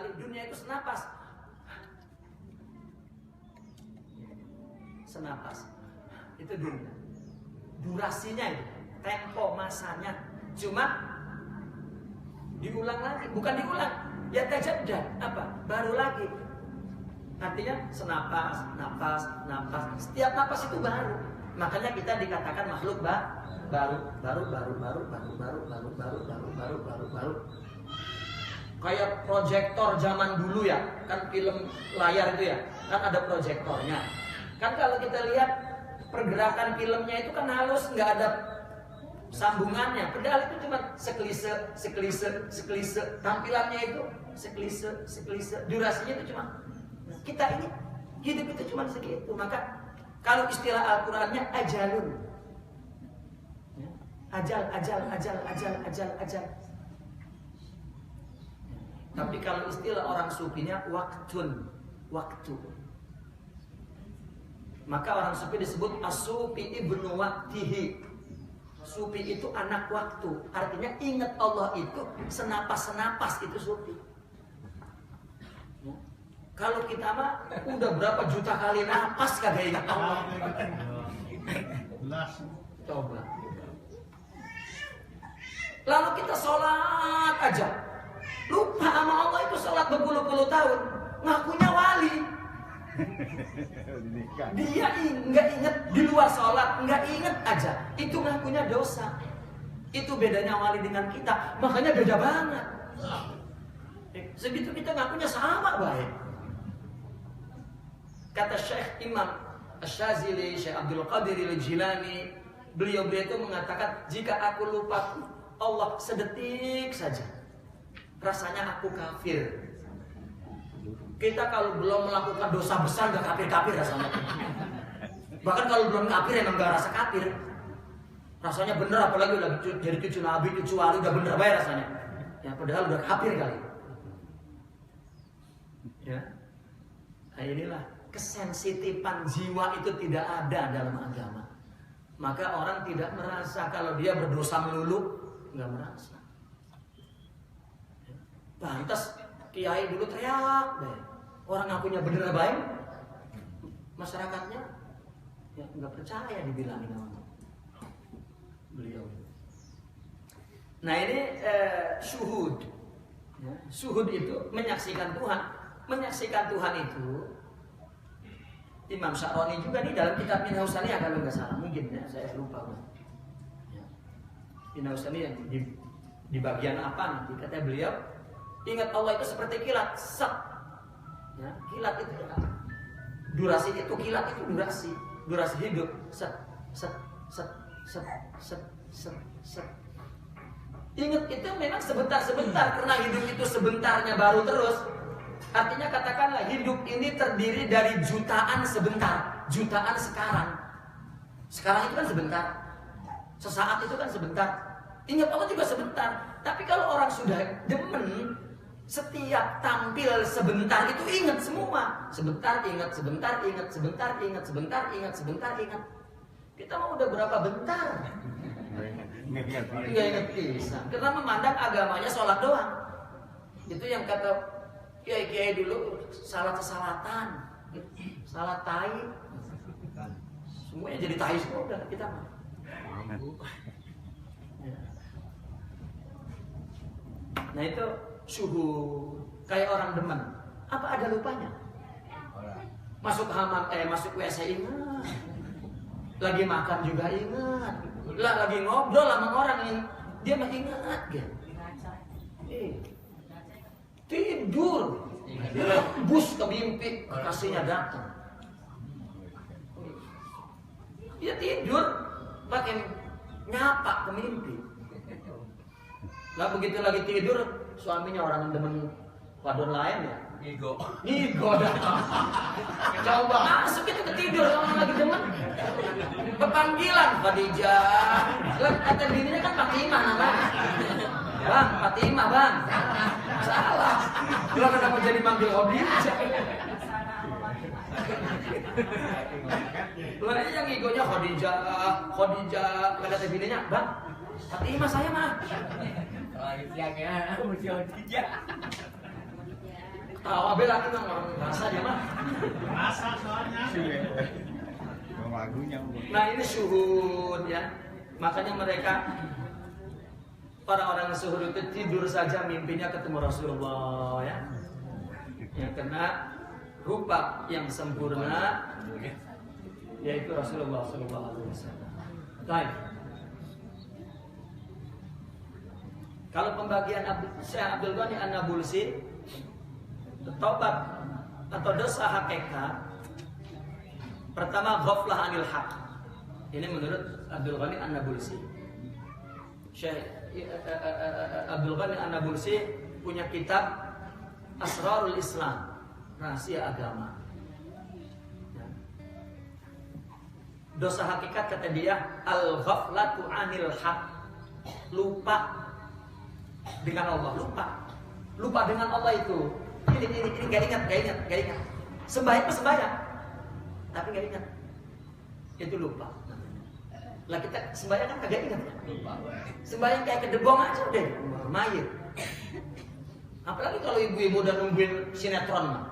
sekali. Dunia itu senapas. Senapas. Itu dunia. Durasinya itu, tempo masanya. Cuma diulang lagi, bukan diulang. Ya tajaddad, apa? Baru lagi. Artinya senapas, napas, napas. Setiap napas itu baru. Makanya kita dikatakan makhluk baru. Kayak proyektor zaman dulu ya, kan film layar itu ya, kan ada proyektornya. Kan kalau kita lihat pergerakan filmnya itu kan halus, nggak ada sambungannya. Padahal itu cuma sekelise. Tampilannya itu sekelise. Durasinya itu cuma. Kita ini hidup itu cuma segitu. Maka kalau istilah Al-Qur'annya ajalun. Ajal. Tapi kalau istilah orang sufinya waktu. Maka orang sufi disebut as-sufi ibnu waqtihi. Sufi itu anak waktu. Artinya ingat Allah itu senapas-senapas itu sufi. Kalau kita mah udah berapa juta kali napas kagak ingat Allah. Coba. Lalu kita sholat aja, lupa sama Allah itu sholat berpuluh-puluh tahun, ngakunya wali. Dia nggak inget di luar sholat, nggak inget aja, itu ngakunya dosa. Itu bedanya wali dengan kita, makanya beda banget. Segitu kita ngakunya sama baik. Kata Syekh Imam Asy-Syadzili, Syekh Abdul Qadir Al-Jilani, beliau itu mengatakan, jika aku lupa Allah sedetik saja, rasanya aku kafir. Kita kalau belum melakukan dosa besar gak kafir-kafir rasanya. Bahkan kalau belum kafir emang gak rasa kafir. Rasanya bener, apalagi udah jadi cucu Nabi, cucu wali, udah bener baik rasanya. Ya padahal udah kafir kali. Ya. Nah inilah kesensitifan jiwa itu tidak ada dalam agama. Maka orang tidak merasa kalau dia berdosa melulu, nggak merasa. Pantas kiai dulu teriak deh. Orang ngakunya bener baik, masyarakatnya ya nggak percaya dibilangin orang. Beliau. Nah ini syuhud. Ya, syuhud itu menyaksikan Tuhan. Menyaksikan Tuhan itu Imam Sya'rani juga nih dalam kitab Minhajus Saniyah kalau nggak salah, mungkin ya saya lupa. Ya. Minhajus Saniyah di bagian apa nanti kata beliau, ingat Allah itu seperti kilat, ya, kilat itu ya. Durasi itu kilat itu durasi hidup, set. Ingat itu memang sebentar karena hidup itu sebentarnya baru terus. Artinya katakanlah hidup ini terdiri dari jutaan sebentar, jutaan sekarang. Sekarang itu kan sebentar, sesaat itu kan sebentar. Ingat Allah juga sebentar. Tapi kalau orang sudah demen, setiap tampil sebentar itu ingat semua. Sebentar ingat. Kita mau udah berapa bentar? Nggak ingat bisa. Karena memandang agamanya sholat doang. Itu yang kata kiai-kiai dulu, salat kesalatan, salat tai, semuanya jadi tai semua udah kita mah. Nah itu suhu kayak orang demen. Apa ada lupanya? Masuk hamam, masuk WC ingat, lagi makan juga ingat, lagi ngobrol sama orang yang dia mah ingat gitu. Tidur, bus ke mimpi, kasihnya datang. Dia tidur, pakai nyapa ke mimpi. Lah begitu lagi tidur, suaminya orang demen wadon lain ya. Ngigo datang. Coba masuk itu ke tidur orang lagi demen. Pepanggilan Khadijah. Lah kata bininya kan Fatimah namanya. Bang, Fatimah bang. Salah. Lo kenapa jadi manggil Khadijah? Lo aja yang ngigonya Khadijah. Kata bininya, bang, Fatimah saya mah. Siangnya mesti Khadijah. Tahu Abel lagi mah orang bahasa dia mah. Bahasa soalnya. Lagunya. Nah ini syuhud ya. Makanya mereka orang-orang syuhud itu tidur saja mimpinya ketemu Rasulullah ya. Yang kena rupa yang sempurna yaitu Rasulullah SAW. Baik. Kalau pembagian Syekh Abdul Ghani An-Nabulsi, taubat atau dosa hakikat, pertama ghaflah anil haq. Ini menurut Abdul Ghani An-Nabulsi. Syekh Abdul Ghani An-Nabulsi punya kitab Asrarul Islam, rahasia agama. Dosa hakikat kata dia al-ghaflatu anil haq, lupa dengan Allah, lupa dengan Allah itu. Ini gak ingat. Sembahyang, tapi gak ingat. Itu lupa. Lah kita sembahyang kan kagak ingat, lupa. Sembahyang kayak kedebong aja udah, mayit. Apalagi kalau ibu-ibu udah nungguin sinetron mah.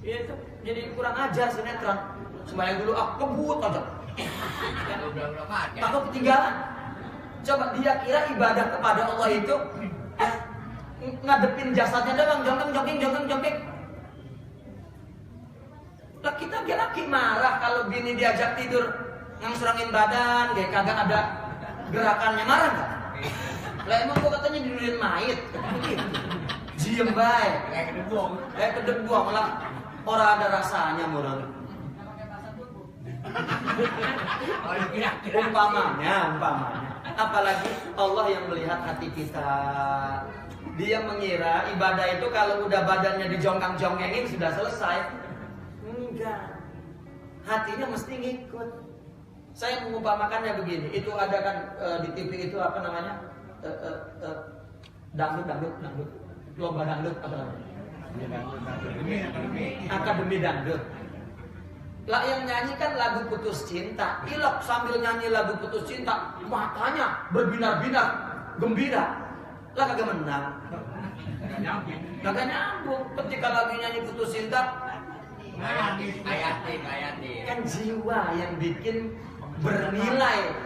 Iya itu jadi kurang ajar sinetron. Sembahyang dulu kebut aja. Takut ketinggalan. Coba dia kira ibadah kepada Allah itu ngadepin jasadnya doang, jongkeng. Lah kita laki marah kalau bini diajak tidur ngangsurangin badan, kayak kagak ada gerakannya, marah enggak? Lah emang gua katanya diduduin mayit. Diem bae. Kayak kedebong lah. Orang ada rasanya murah. Umpamanya. Apalagi Allah yang melihat hati kita. Dia mengira ibadah itu kalau udah badannya dijongkang-jongkengin sudah selesai. Enggak. Hatinya mesti ngikut. Saya mengumpamakannya begini. Itu ada kan di TV itu apa namanya? Dangdut. Lomba dangdut apa namanya? Akademi dangdut. Lah yang nyanyi kan lagu putus cinta. Ilok sambil nyanyi lagu putus cinta, matanya berbinar-binar, gembira. Lah kagak menang. Kagak nyambung. Ketika lagi nyanyi putus cinta, ayatin. Kan jiwa yang bikin bernilai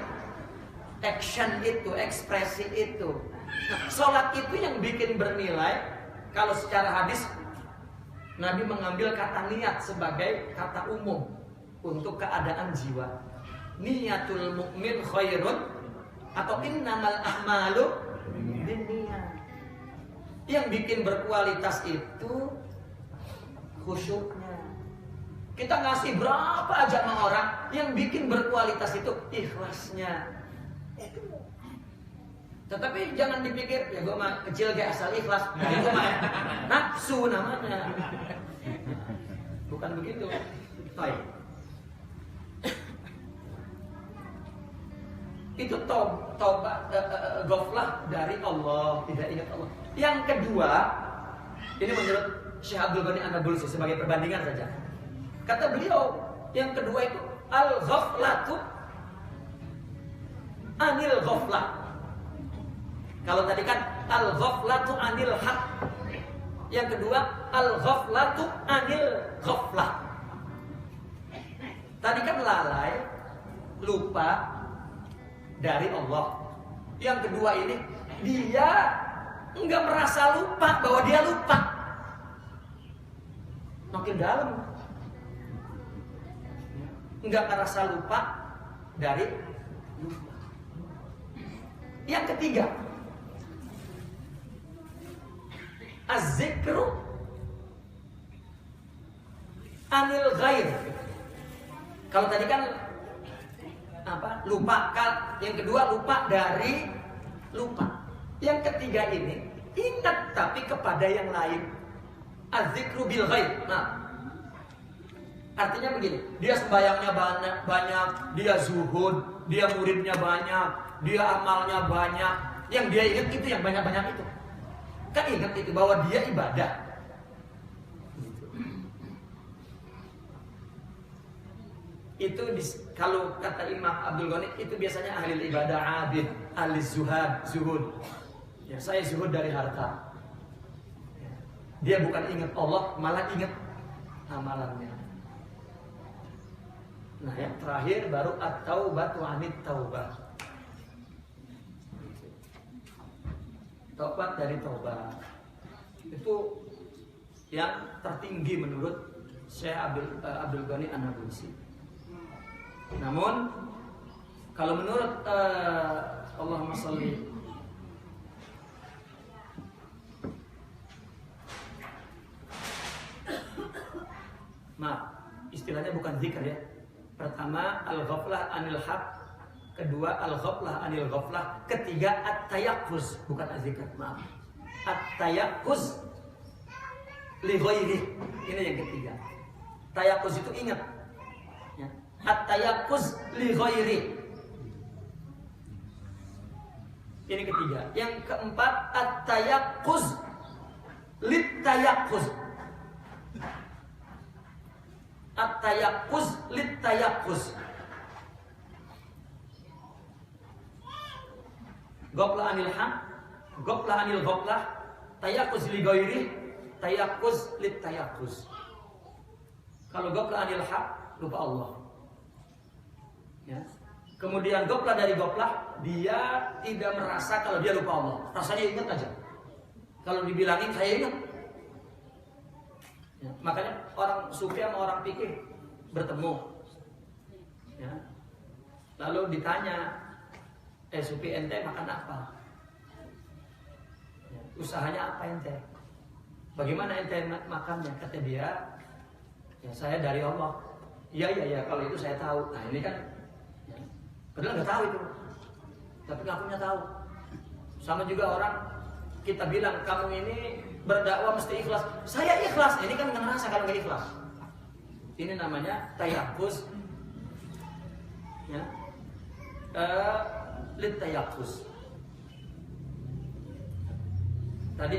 action itu, ekspresi itu. Nah, sholat itu yang bikin bernilai. Kalau secara hadis Nabi mengambil kata niat sebagai kata umum untuk keadaan jiwa. Niyatul mukmin khairun atau innamal a'malu binniyat. Yang bikin berkualitas itu khusyuknya. Kita ngasih berapa aja sama orang, yang bikin berkualitas itu ikhlasnya. Tetapi jangan dipikir, ya gue mah kecil kayak asal ikhlas, itu mah nafsu namanya. Bukan begitu. Baik. Itu taubat ghaflah dari Allah, tidak ingat Allah. Yang kedua, ini menurut Syekh Abdul Ghani An-Nabulsi sebagai perbandingan saja. Kata beliau, yang kedua itu al-ghaflatu anil ghaflah. Kalau tadi kan al-ghaflatu anil haq. Yang kedua al-ghaflatu anil ghaflah. Tadi kan lalai, lupa dari Allah. Yang kedua ini dia enggak merasa lupa bahwa dia lupa. Makin dalam. Enggak merasa lupa dari lupa. Yang ketiga, az-zikru anil ghair. Kalau tadi kan apa? Lupa. Yang kedua lupa dari lupa. Yang ketiga ini ingat tapi kepada yang lain. Az-zikru bil ghair. Nah, artinya begini, dia sembahyangnya banyak, dia zuhud, dia muridnya banyak, dia amalnya banyak. Yang dia ingat itu yang banyak-banyak itu. Kan ingat itu bahwa dia ibadah. Itu kalau kata Imam Abdul Ghani itu biasanya ahli ibadah abid, ahli zuhud. Ya, saya zuhud dari harta. Ya. Dia bukan ingat Allah, malah ingat amalannya. Nah, yang terakhir baru at-taubatu 'anit taubah. Taubat dari taubat. Itu yang tertinggi menurut Syekh Abdul Ghani An-Nabulsi. Namun kalau menurut Allahumma sholli istilahnya bukan zikr ya. Pertama al-ghaflah anil haq, kedua al-ghaflah anil ghaflah, ketiga at-tayaqquz, bukan az-zikr, maaf. At-tayaqquz li ghairi. Ini yang ketiga. Tayaqquz itu ingat. Ya. At-tayaqquz li ghairi. Ini ketiga. Yang keempat at-tayaqquz lit tayaqquz. At-tayaqquz lit tayaqquz. Ghaflah anil haq, ghaflah anil ghaflah, tayaqquz li ghairi, tayaqquz lit tayaqquz. Kalau ghaflah anil haq, lupa Allah. Ya. Kemudian ghaflah dari ghaflah, dia tidak merasa kalau dia lupa Allah. Rasanya ingat aja. Kalau dibilangin saya ingat. Ya, makanya orang sufi sama orang fikih bertemu. Ya. Lalu ditanya, sufi ente makan apa? Ya, usahanya apa ente? Bagaimana ente makannya? Kata dia, ya saya dari Allah. Iya, kalau itu saya tahu. Nah ini kan, ya, padahal nggak tahu itu, tapi ngakunya tahu. Sama juga orang kita bilang kamu ini berdakwah mesti ikhlas. Saya ikhlas. Ini kan nggak ngerasa kalau nggak ikhlas. Ini namanya tayaqquz. Ya. Lit tayaqquz. Tadi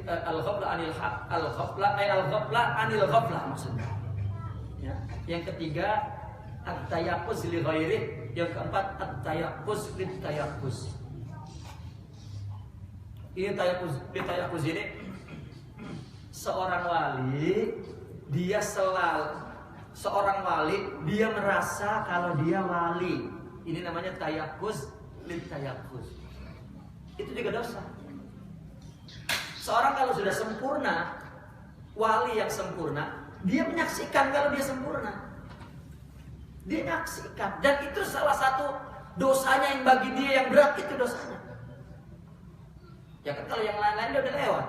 al-ghaflah anil haq, al-ghaflah anil ghaflah maksudnya. Ya. Yang ketiga at-tayaqquz li ghairi, yang keempat at-tayaqquz lit tayaqquz. Ini tayaqquz ini seorang wali, dia seorang wali, dia merasa kalau dia wali. Ini namanya tayaqquz lit tayaqquz. Itu juga dosa. Seorang kalau sudah sempurna, wali yang sempurna, dia menyaksikan kalau dia sempurna. Dia menyaksikan, dan itu salah satu dosanya yang bagi dia yang berat, itu dosanya. Ya kan kalau yang lain-lain dia udah lewat.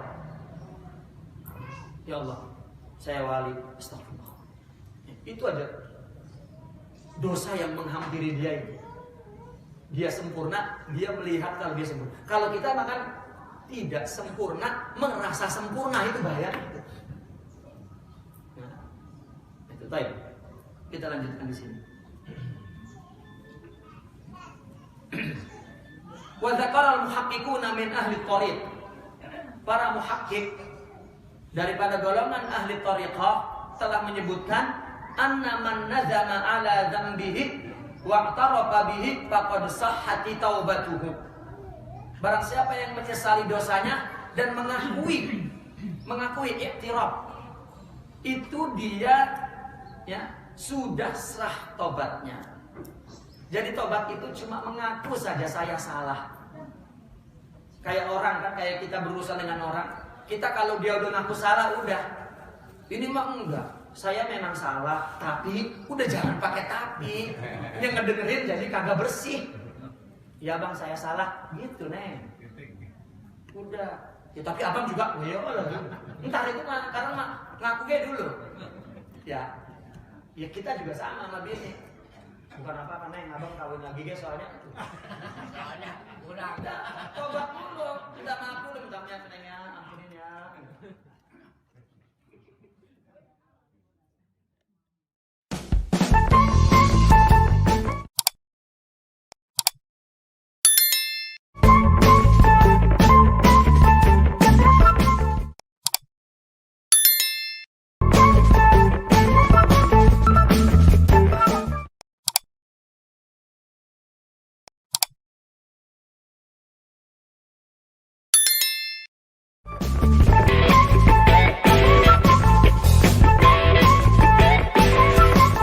Ya Allah, saya wali, astagfirullah. Itu aja dosa yang menghampiri dia ini. Dia sempurna, dia melihat kalau dia sempurna. Kalau kita makan tidak sempurna, merasa sempurna, itu bahaya. Nah, itu baik. Kita lanjutkan di sini. Wa dzakara al-muhaqqiquna min ahli thariq. Para muhakkik daripada golongan ahli thariqah telah menyebutkan anna man nazama ala dzambihi wa i'tarafa bihi faqad sahhati taubatuhu. Barang siapa yang menyesali dosanya dan mengakui iktiraf, itu dia ya sudah sah tobatnya. Jadi tobat itu cuma mengaku saja saya salah. Kayak orang kan, kayak kita berurusan dengan orang. Kita kalau dia udah ngaku salah, udah. Ini mah enggak. Saya memang salah, tapi udah jangan pakai tapi. Yang ngedengerin jadi kagak bersih. Ya bang, saya salah. Gitu neng. Udah. Ya tapi abang juga. Ya ntar itu mah, karena mah ngakunya dulu. Ya kita juga sama bini. Bukan apa-apa neng, abang kawin lagi guys soalnya. Soalnya udah. Tobat dulu, minta maaf dulu, minta maaf nengnya, ampun